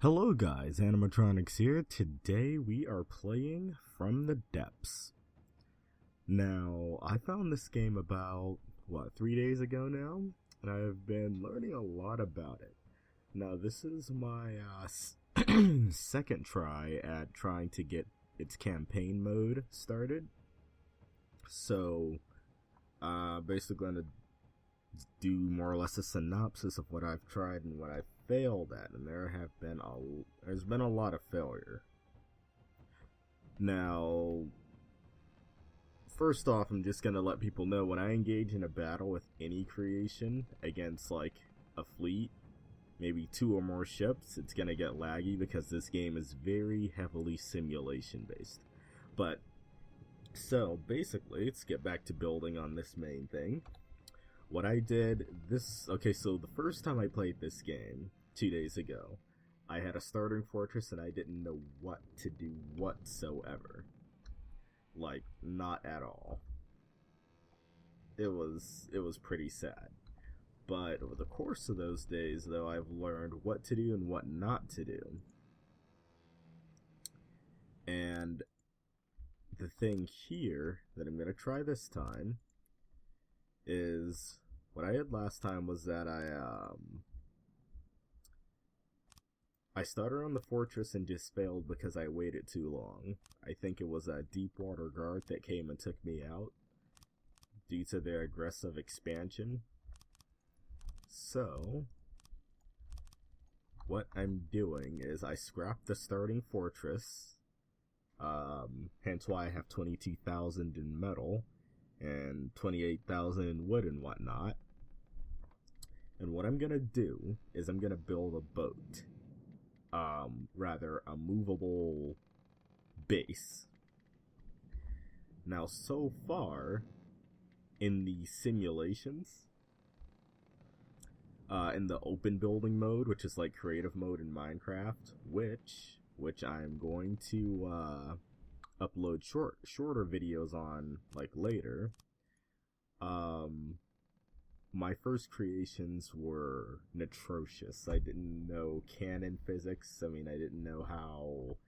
Hello guys, Animatronics here. Today we are playing From the Depths. Now, I found this game about, 3 days ago now? And I've been learning a lot about it. Now, this is my second try at trying to get its campaign mode started. So, basically going to do more or less a synopsis of what I've tried and what I've failed at, and there's been a lot of failure. Now, first off, I'm just gonna let people know when I engage in a battle with any creation against like a fleet, maybe 2 or more ships, it's gonna get laggy because this game is very heavily simulation based. But so basically, let's get back to building on this main thing. What I did, so the first time I played this game, 2 days ago, I had a starting fortress and I didn't know what to do whatsoever. Like, not at all. It was pretty sad. But over the course of those days, though, I've learned what to do and what not to do. And the thing here that I'm going to try this time is what I did last time was that I started on the fortress and just failed because I waited too long. I think it was a Deepwater guard that came and took me out due to their aggressive expansion. So what I'm doing is I scrapped the starting fortress, hence why I have 22,000 in metal and 28,000 in wood and whatnot. And what I'm gonna do is I'm gonna build a boat. Rather a movable base. Now, so far in the simulations, in the open building mode, which is like creative mode in Minecraft, which I'm going to upload shorter videos on like later. My first creations were atrocious. I didn't know cannon physics. I mean, I didn't know how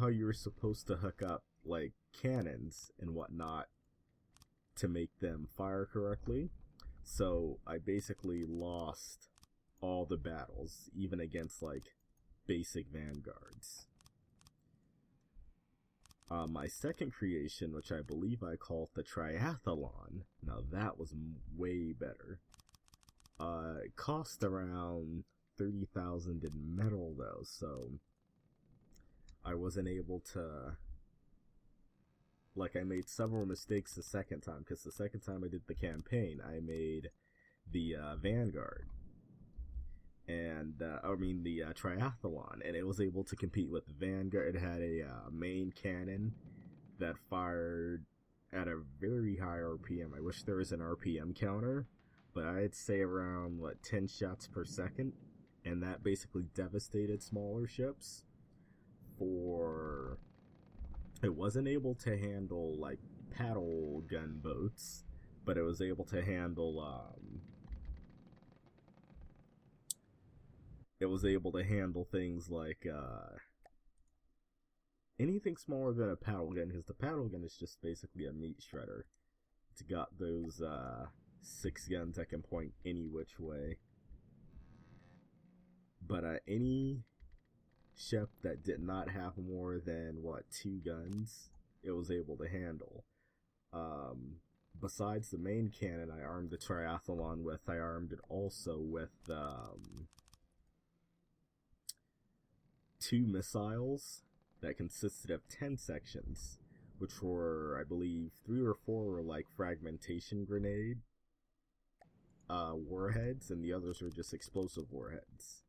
you were supposed to hook up like cannons and whatnot to make them fire correctly. So I basically lost all the battles, even against like basic vanguards. My second creation, which I believe I called the triathlon, now that was way better. It cost around 30,000 in metal though, so I wasn't able to, like, I made several mistakes the second time, because the second time I did the campaign, I made the Vanguard. And the triathlon, and it was able to compete with the Vanguard. It had a main cannon that fired at a very high RPM. I wish there was an RPM counter, but I'd say around 10 shots per second, and that basically devastated smaller ships. It wasn't able to handle like paddle gun boats, but it was able to handle things like anything smaller than a paddle gun, because the paddle gun is just basically a meat shredder. It's got those 6 guns that can point any which way. But any ship that did not have more than 2 guns, it was able to handle. Besides the main cannon I armed the triathlon with, I armed it also with 2 missiles that consisted of 10 sections, which were, I believe, 3 or 4 were like fragmentation grenade warheads, and the others were just explosive warheads.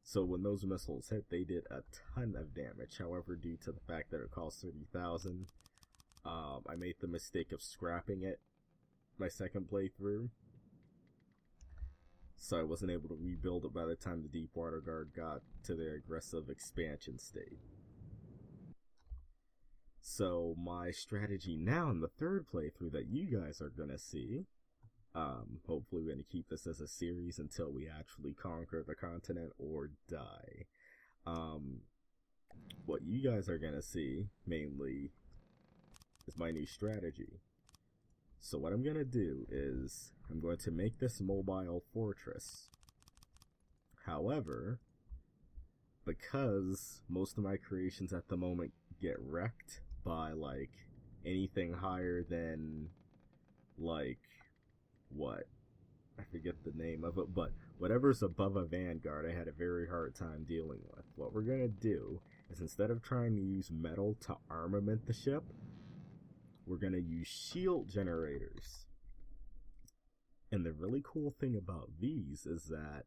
So when those missiles hit, they did a ton of damage. However, due to the fact that it cost 30,000, I made the mistake of scrapping it my second playthrough. So I wasn't able to rebuild it by the time the Deepwater Guard got to their aggressive expansion state. So my strategy now in the third playthrough that you guys are gonna see Hopefully we're going to keep this as a series until we actually conquer the continent or die. What you guys are going to see, mainly, is my new strategy. So what I'm going to do is, I'm going to make this mobile fortress. However, because most of my creations at the moment get wrecked by, like, anything higher than, like, what? I forget the name of it, but whatever's above a vanguard, I had a very hard time dealing with. What we're gonna do is, instead of trying to use metal to armament the ship, we're gonna use shield generators. And the really cool thing about these is that,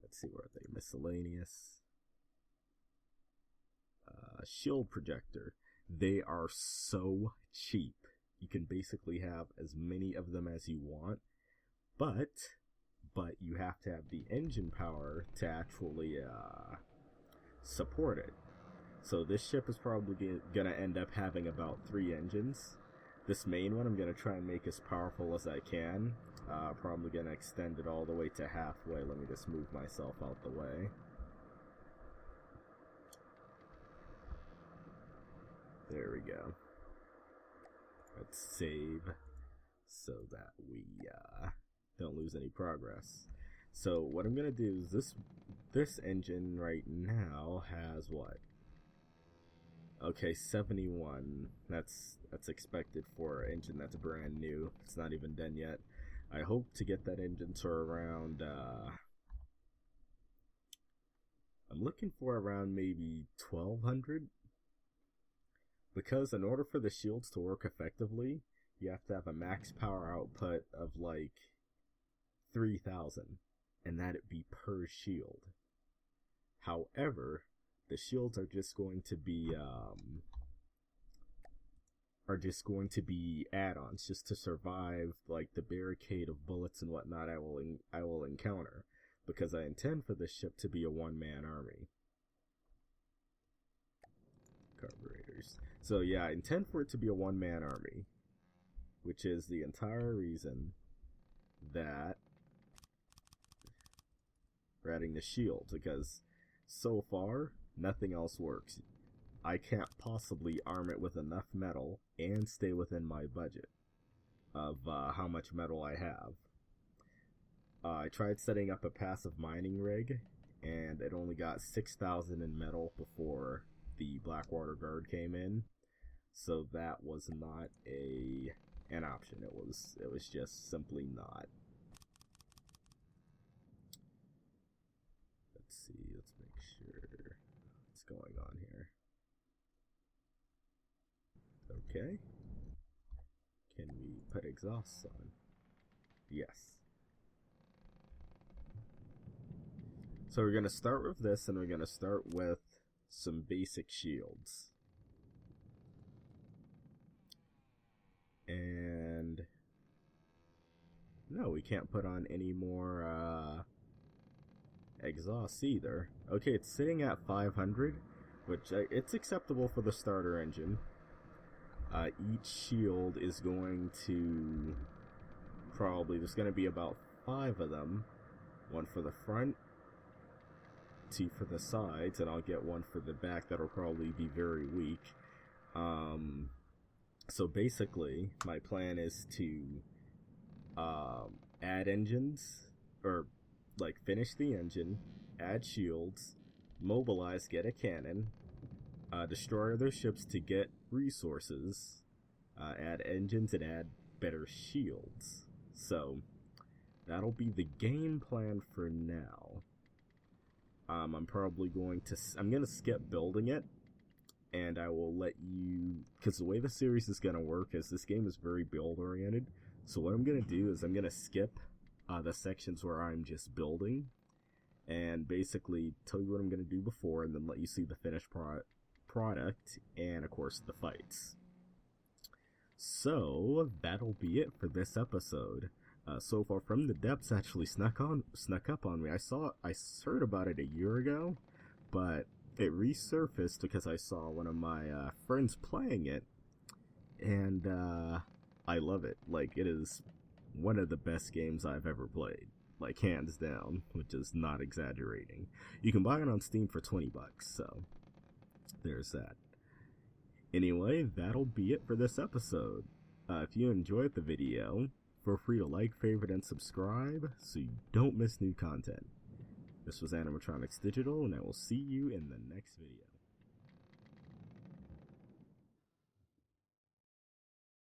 let's see, where are they? Miscellaneous. Shield projector. They are so cheap. You can basically have as many of them as you want, but you have to have the engine power to actually support it. So this ship is probably gonna end up having about 3 engines. This main one I'm gonna try and make as powerful as I can. Probably gonna extend it all the way to halfway. Let me just move myself out the way. There we go. Let's save so that we don't lose any progress. So what I'm gonna do is, this engine right now has what? Okay, 71. That's expected for an engine that's brand new. It's not even done yet. I hope to get that engine to around I'm looking for around maybe 1200. Because in order for the shields to work effectively, you have to have a max power output of like 3000, and that'd be per shield. However, the shields are just going to be add-ons just to survive like the barricade of bullets and whatnot I will encounter, because I intend for this ship to be a one-man army. Carburetors. So yeah, I intend for it to be a one-man army, which is the entire reason that we're adding the shields, because so far nothing else works. I can't possibly arm it with enough metal and stay within my budget of how much metal I have. I tried setting up a passive mining rig, and it only got 6,000 in metal before the Blackwater Guard came in, so that was not an option. It was just simply not. Let's see, let's make sure what's going on here. Okay. Can we put exhausts on? Yes. So we're going to start with this, and we're going to start with some basic shields. And no, we can't put on any more exhausts either. Okay, it's sitting at 500, which it's acceptable for the starter engine. Each shield is going to there's going to be about 5 of them. 1 for the front, 2 for the sides, and I'll get 1 for the back that'll probably be very weak. So basically, my plan is to add engines, or like finish the engine, add shields, mobilize, get a cannon, destroy other ships to get resources, add engines, and add better shields. So that'll be the game plan for now. I'm probably going to skip building it, and I will let you, because the way the series is going to work is this game is very build oriented. So what I'm going to do is I'm going to skip the sections where I'm just building, and basically tell you what I'm going to do before, and then let you see the finished product, and of course the fights. So that'll be it for this episode. So far From the Depths actually snuck up on me. I heard about it a year ago, but it resurfaced because I saw one of my friends playing it, and I love it. Like, it is one of the best games I've ever played. Like, hands down, which is not exaggerating. You can buy it on Steam for $20, so there's that. Anyway, that'll be it for this episode. If you enjoyed the video, feel free to like, favorite, and subscribe so you don't miss new content. This was Animatronics Digital, and I will see you in the next video.